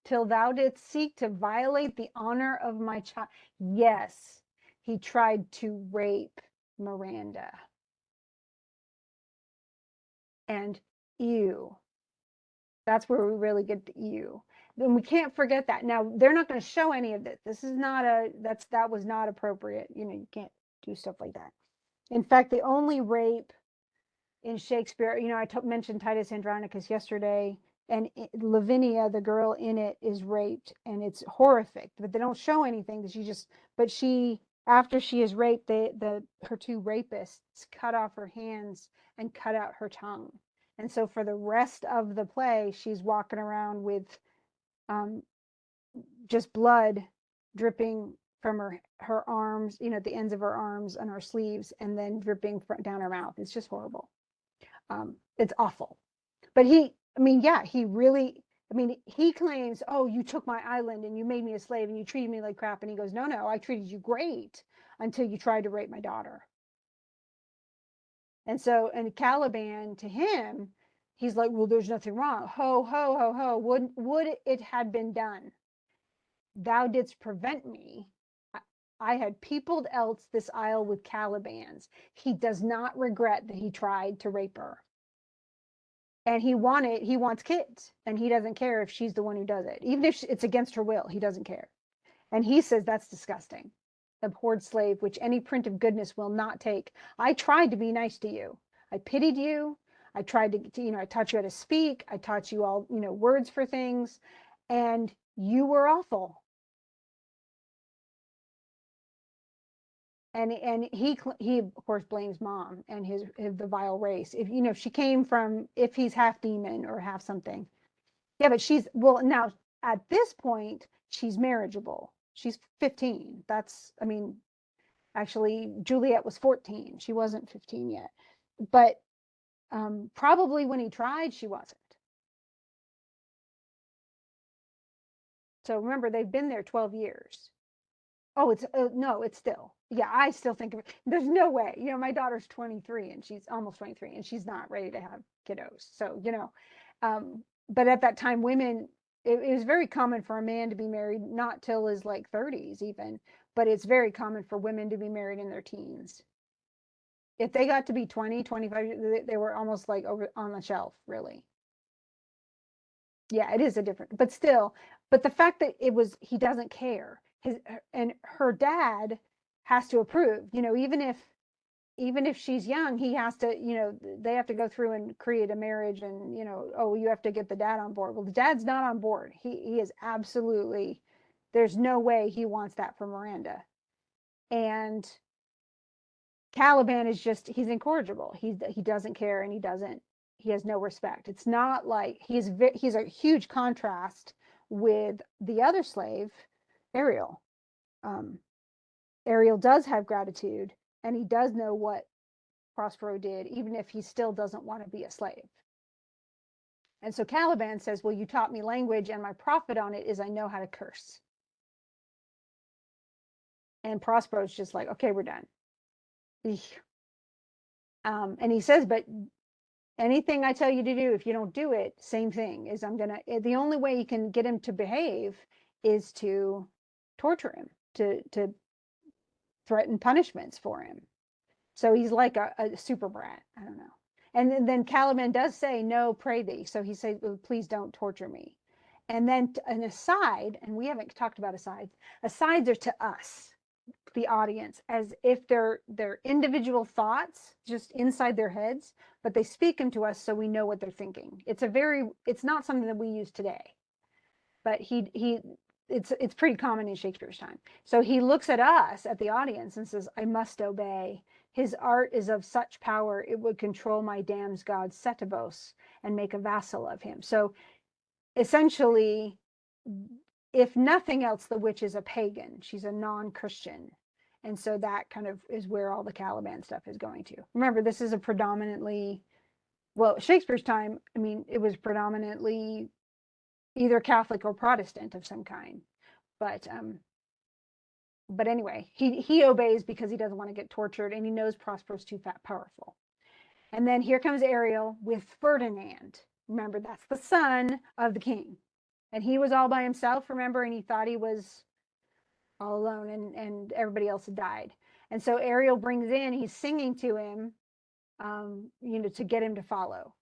Till thou didst seek to violate the honor of my child. Yes, he tried to rape Miranda. And ew. That's where we really get the ew. Then we can't forget that. Now, they're not going to show any of this. This is not that was not appropriate. You can't do stuff like that. In fact, the only rape in Shakespeare, I mentioned Titus Andronicus yesterday, and Lavinia, the girl in it, is raped, and it's horrific. But they don't show anything. After she is raped, her two rapists cut off her hands and cut out her tongue. And so for the rest of the play, she's walking around with just blood dripping from her arms, the ends of her arms and her sleeves, and then dripping down her mouth. It's just horrible. It's awful. But he claims, oh, you took my island and you made me a slave and you treated me like crap. And he goes, no, I treated you great until you tried to rape my daughter. And Caliban, to him, he's like, well, there's nothing wrong. Ho, ho, ho, ho. Would it had been done? Thou didst prevent me. I had peopled else this isle with Calibans. He does not regret that he tried to rape her. And he wants kids, and he doesn't care if she's the one who does it. Even if it's against her will, he doesn't care. And he says that's disgusting. Abhorred slave, which any print of goodness will not take. I tried to be nice to you. I pitied you. I tried to I taught you how to speak. I taught you all, words for things, and you were awful. And he of course blames mom and the vile race. If she came from, if he's half demon or half something. Yeah, but now at this point she's marriageable. She's 15. Actually Juliet was 14. She wasn't 15 yet. But probably when he tried, she wasn't. So remember, they've been there 12 years. Oh, it's no, it's still. Yeah, I still think of it. There's no way. My daughter's 23 and she's almost 23 and she's not ready to have kiddos. So, but at that time, women, it was very common for a man to be married not till his like 30s even, but it's very common for women to be married in their teens. If they got to be 20, 25, they were almost like over on the shelf, really. Yeah, it is a different, but still, but the fact that he doesn't care. And her dad has to approve, even if she's young, he has to, they have to go through and create a marriage and, oh, you have to get the dad on board. Well, the dad's not on board. He is absolutely, there's no way he wants that for Miranda. And Caliban is he's incorrigible. He doesn't care, and he has no respect. It's not like he's a huge contrast with the other slave, Ariel. Ariel does have gratitude, and he does know what Prospero did, even if he still doesn't want to be a slave. And so Caliban says, well, you taught me language, and my profit on it is I know how to curse. And Prospero's just like, okay, we're done. And he says, anything I tell you to do, if you don't do it, same thing, is the only way you can get him to behave is to torture him, to threaten punishments for him. So he's like a super brat. I don't know. And then Caliban does say, no, pray thee. So he says, please don't torture me. And then an aside, and we haven't talked about asides. Asides are to us, the audience, as if they're individual thoughts just inside their heads, but they speak them to us so we know what they're thinking. It's not something that we use today, but it's pretty common in Shakespeare's time. So he looks at us, at the audience, and says, I must obey. His art is of such power, it would control my damned god Setebos and make a vassal of him. So essentially, if nothing else, the witch is a pagan. She's a non-Christian. And so that kind of is where all the Caliban stuff is going to. Remember, this is a predominantly, well, Shakespeare's time, I mean, it was predominantly either Catholic or Protestant of some kind. But anyway, he obeys because he doesn't want to get tortured, and he knows Prospero's too powerful. And then here comes Ariel with Ferdinand. Remember, that's the son of the king. And he was all by himself, remember, and he thought he was all alone, and everybody else had died. And so Ariel brings in, he's singing to him, to get him to follow.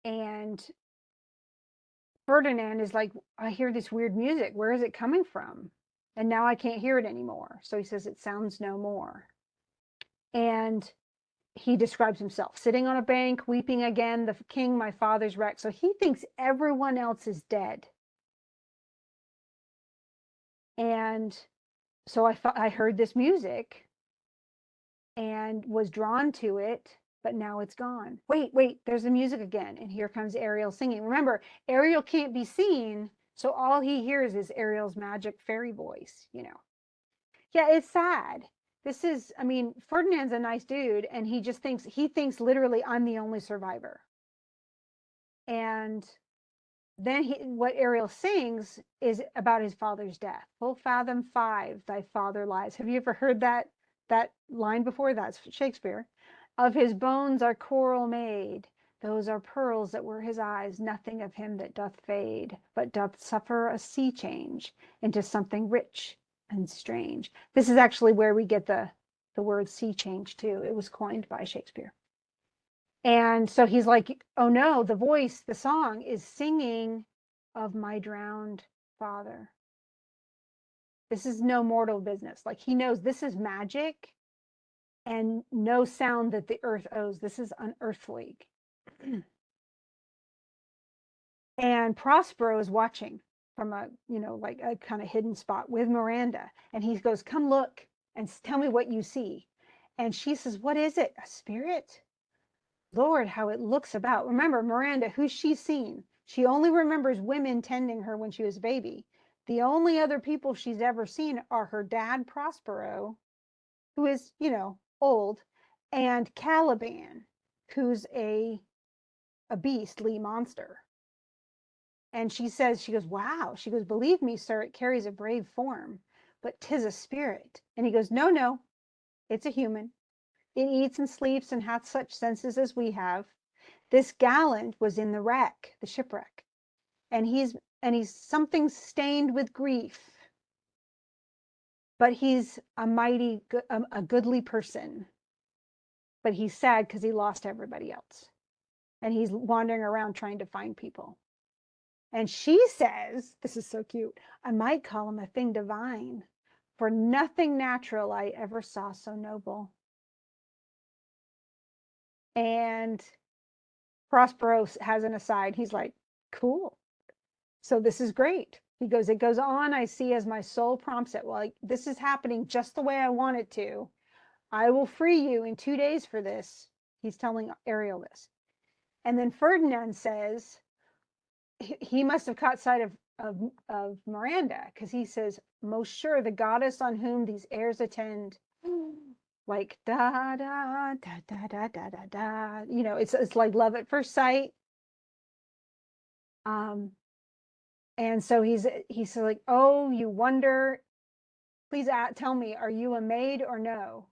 And Ferdinand is like, I hear this weird music. Where is it coming from? And now I can't hear it anymore. So he says, it sounds no more. And he describes himself sitting on a bank, weeping again, the king, my father's wreck. So he thinks everyone else is dead. And so I heard this music and was drawn to it, but now it's gone. Wait, there's the music again. And here comes Ariel singing. Remember, Ariel can't be seen, so all he hears is Ariel's magic fairy voice, Yeah, it's sad. I mean, Ferdinand's a nice dude, and he thinks literally I'm the only survivor. And then what Ariel sings is about his father's death. Full fathom 5, thy father lies. Have you ever heard that line before? That's Shakespeare. Of his bones are coral made. Those are pearls that were his eyes. Nothing of him that doth fade, but doth suffer a sea change into something rich and strange. This is actually where we get the word sea change too. It was coined by Shakespeare. And so he's like, oh no, the song is singing of my drowned father. This is no mortal business. Like, he knows this is magic and no sound that the earth owes. This is unearthly. And Prospero is watching from like a kind of hidden spot with Miranda. And he goes, come look and tell me what you see. And she says, what is it? A spirit? Lord, how it looks about. Remember, Miranda, who's she seen? She only remembers women tending her when she was a baby. The only other people she's ever seen are her dad, Prospero, who is, old, and Caliban, who's a beastly monster. And she goes, wow. She goes, believe me, sir, it carries a brave form, but 'tis a spirit. And he goes, no, it's a human. It eats and sleeps and hath such senses as we have. This gallant was in the shipwreck, and he's something stained with grief, but he's a goodly person. But he's sad because he lost everybody else, and he's wandering around trying to find people. And she says, this is so cute, I might call him a thing divine, for nothing natural I ever saw so noble. And Prospero has an aside. He's like, cool. So this is great. He goes, it goes on, I see as my soul prompts it. Well, this is happening just the way I want it to. I will free you in 2 days for this. He's telling Ariel this. And then Ferdinand says, he must have caught sight of Miranda, because he says, most sure the goddess on whom these airs attend, like da da da da da da da da. It's like love at first sight. And so he's like, oh, you wonder, please tell me, are you a maid or no?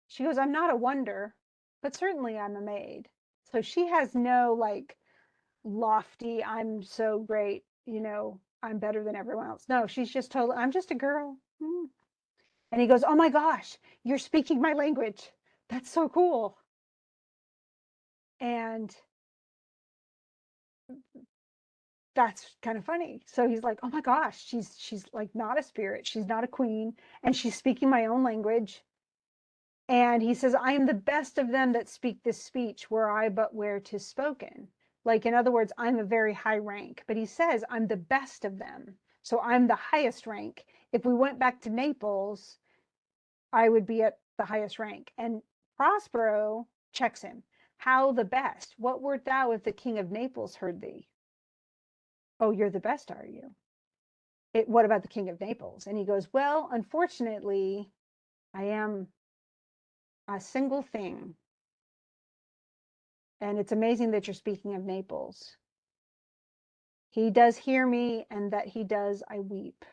She goes, I'm not a wonder. but certainly I'm a maid. So she has no like lofty, I'm so great, I'm better than everyone else. No, she's just totally, I'm just a girl. Hmm. And he goes, oh my gosh, you're speaking my language. That's so cool. And that's kind of funny. So he's like, oh my gosh, she's like not a spirit. She's not a queen. And she's speaking my own language. And he says, I am the best of them that speak this speech were I but where 'tis spoken. Like, in other words, I'm a very high rank. But he says, I'm the best of them. So I'm the highest rank. If we went back to Naples, I would be at the highest rank. And Prospero checks him. How the best? What wert thou if the king of Naples heard thee? Oh, you're the best, are you? What about the king of Naples? And he goes, well, unfortunately, I am a single thing. And it's amazing that you're speaking of Naples. He does hear me, and that he does, I weep.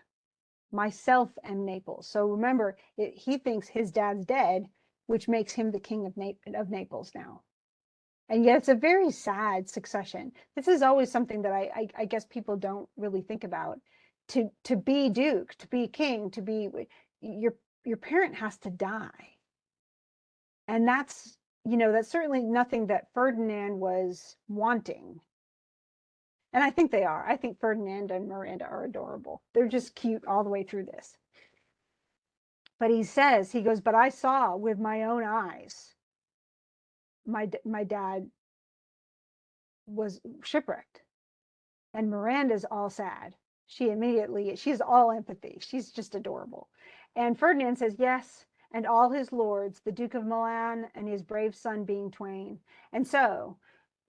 Myself am Naples. So remember, he thinks his dad's dead, which makes him the king of Naples now. And yet it's a very sad succession. This is always something that I guess people don't really think about. To be duke, to be king, to be your parent has to die. And that's certainly nothing that Ferdinand was wanting. And I think they are. I think Ferdinand and Miranda are adorable. They're just cute all the way through this. But he goes, but I saw with my own eyes my dad was shipwrecked. And Miranda's all sad. She's all empathy. She's just adorable. And Ferdinand says, yes, and all his lords, the Duke of Milan and his brave son being twain. And so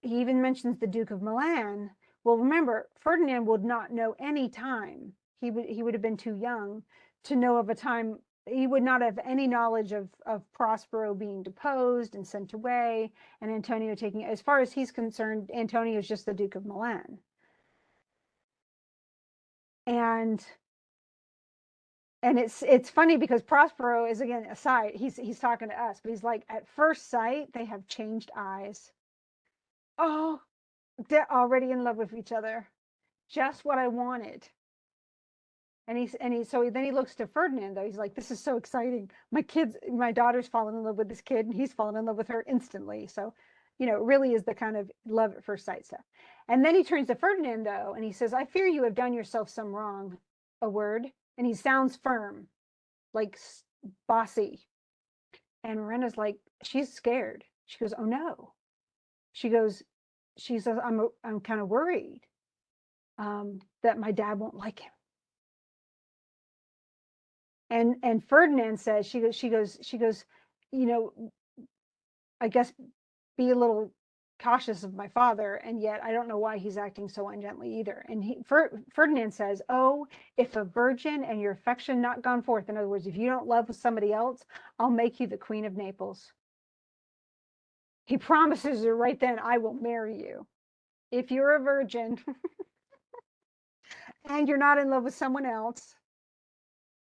he even mentions the Duke of Milan. Well, remember, Ferdinand would not know any time. He would have been too young to know of a time. He would not have any knowledge of Prospero being deposed and sent away, and Antonio taking. As far as he's concerned, Antonio is just the Duke of Milan. And it's funny because Prospero is, again, aside. He's talking to us, but he's like, at first sight, they have changed eyes. Oh, they're already in love with each other. Just what I wanted. Then he looks to Ferdinand, though. He's like, this is so exciting. My daughter's fallen in love with this kid, and he's fallen in love with her instantly. So, it really is the kind of love at first sight stuff. And then he turns to Ferdinand, though, and he says, I fear you have done yourself some wrong. A word. And he sounds firm, like bossy. And Miranda's like, she's scared. She goes, oh no. She says, I'm kind of worried that my dad won't like him. And Ferdinand says, she goes, I guess be a little cautious of my father, and yet I don't know why he's acting so ungently either. And Ferdinand says, oh, if a virgin and your affection not gone forth, in other words, if you don't love with somebody else, I'll make you the Queen of Naples. He promises her right then, I will marry you. If you're a virgin and you're not in love with someone else.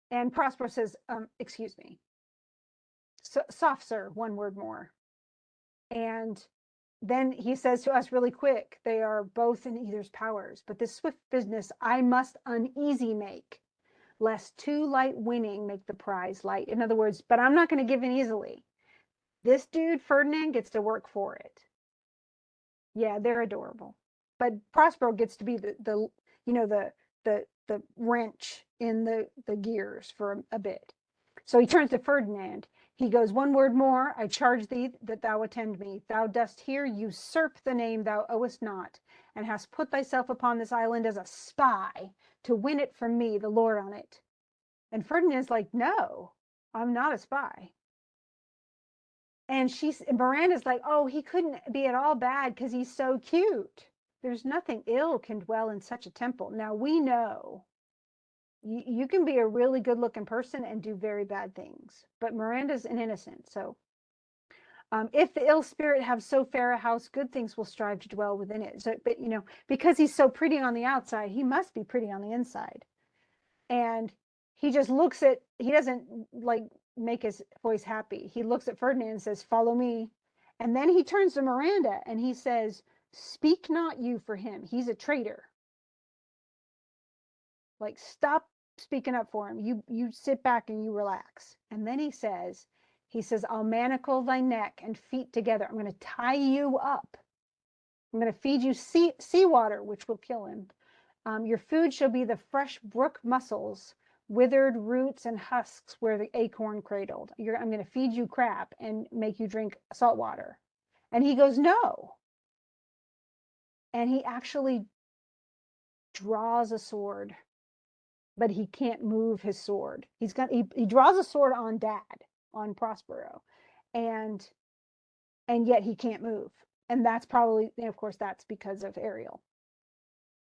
And Prospero says, excuse me. So, soft, sir, one word more. And then he says to us really quick, they are both in either's powers, but this swift business I must uneasy make, lest too light winning make the prize light. In other words, but I'm not going to give in easily. This dude, Ferdinand, gets to work for it. Yeah, they're adorable. But Prospero gets to be the wrench in the gears for a bit. So he turns to Ferdinand. He goes, one word more, I charge thee that thou attend me. Thou dost here usurp the name thou owest not, and hast put thyself upon this island as a spy to win it from me, the lord on it. And Ferdinand's like, no, I'm not a spy. And Miranda's like, oh, he couldn't be at all bad because he's so cute. There's nothing ill can dwell in such a temple. Now we know you can be a really good looking person and do very bad things, but Miranda's an innocent. So if the ill spirit have so fair a house, good things will strive to dwell within it. So, but because he's so pretty on the outside, he must be pretty on the inside. And he doesn't like make his voice happy. He looks at Ferdinand and says, follow me. And then he turns to Miranda and he says, "Speak not you for him. He's a traitor. Like, stop speaking up for him. You sit back and you relax." And then he says, "I'll manacle thy neck and feet together. I'm going to tie you up. I'm going to feed you seawater, which will kill him. Your food shall be the fresh brook mussels, withered roots and husks where the acorn cradled. I'm going to feed you crap and make you drink salt water." And he goes, "No." And he actually draws a sword, but he can't move his sword. He draws a sword on Dad, on Prospero, and yet he can't move. And that's probably, of course, that's because of Ariel.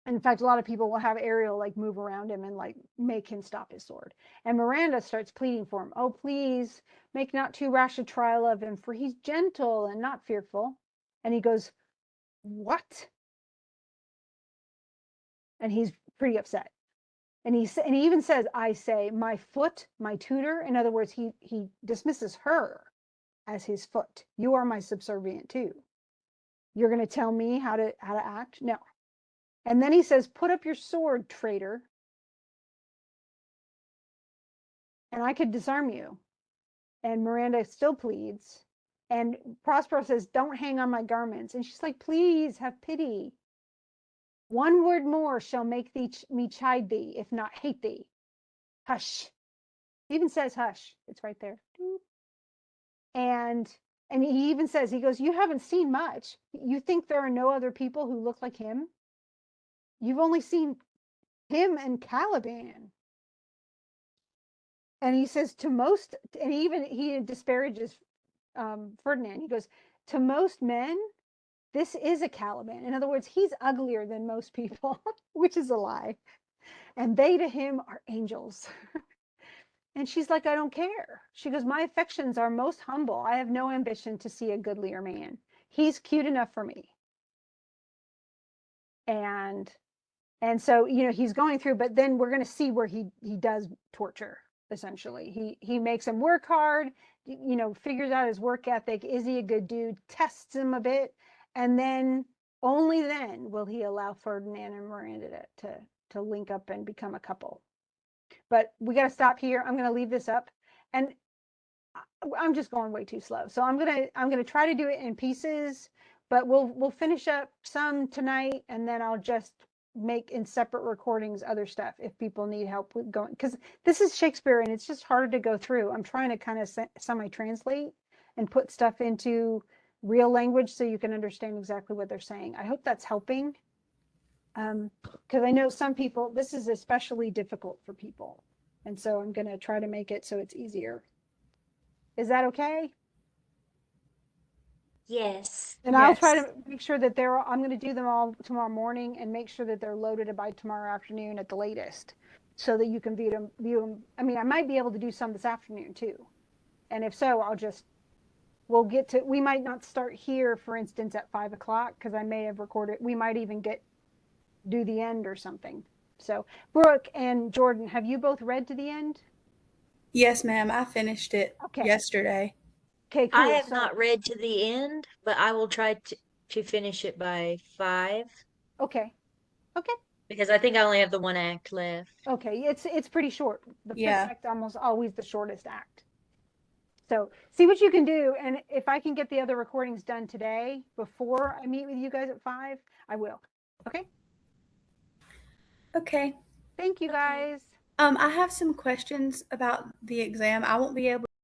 In fact, a lot of people will have Ariel like move around him and like make him stop his sword. And Miranda starts pleading for him. "Oh, please make not too rash a trial of him, for he's gentle and not fearful." And he goes, "What?" And he's pretty upset. And he even says, "I say, my foot, my tutor." In other words, he dismisses her as his foot. "You are my subservient too. You're going to tell me how to act? No." And then he says, "Put up your sword, traitor, and I could disarm you." And Miranda still pleads. And Prospero says, "Don't hang on my garments." And she's like, "Please have pity. One word more shall make me chide thee, if not hate thee. Hush." He even says hush. It's right there. And he even says, he goes, "You haven't seen much. You think there are no other people who look like him? You've only seen him and Caliban." And he says, "To most," and he disparages Ferdinand. He goes, "To most men, this is a Caliban." In other words, he's uglier than most people, which is a lie. "And they to him are angels." And she's like, "I don't care." She goes, "My affections are most humble. I have no ambition to see a goodlier man. He's cute enough for me." And so, he's going through, but then we're going to see where he does torture. Essentially, he makes him work hard, figures out his work ethic. Is he a good dude? Tests him a bit, and then only then will he allow Ferdinand and Miranda to link up and become a couple. But we got to stop here. I'm going to leave this up, and I'm just going way too slow. So I'm gonna try to do it in pieces, but we'll finish up some tonight, and then I'll just make in separate recordings other stuff if people need help with going, because this is Shakespeare and it's just harder to go through. I'm trying to kind of semi-translate and put stuff into real language so you can understand exactly what they're saying. I hope that's helping, because I know some people, this is especially difficult for people, and so I'm going to try to make it so it's easier. Is that okay? Yes. And I'll try Yes. to make sure that I'm going to do them all tomorrow morning and make sure that they're loaded by tomorrow afternoon at the latest, so that you can view them. I mean, I might be able to do some this afternoon too. And if so, we might not start here, for instance, at 5 o'clock, because I may have recorded, we might even do the end or something. So Brooke and Jordan, have you both read to the end? Yes, ma'am. I finished it Okay. yesterday. Okay, I cool. have So, not read to the end, but I will try to finish it by 5 okay. Okay. because I think I only have the one act left. Okay. It's pretty short. The fifth Yeah. act almost always the shortest act. So see what you can do. And if I can get the other recordings done today before I meet with you guys at 5, I will. Okay. Okay. Thank you Okay. guys. I have some questions about the exam. I won't be able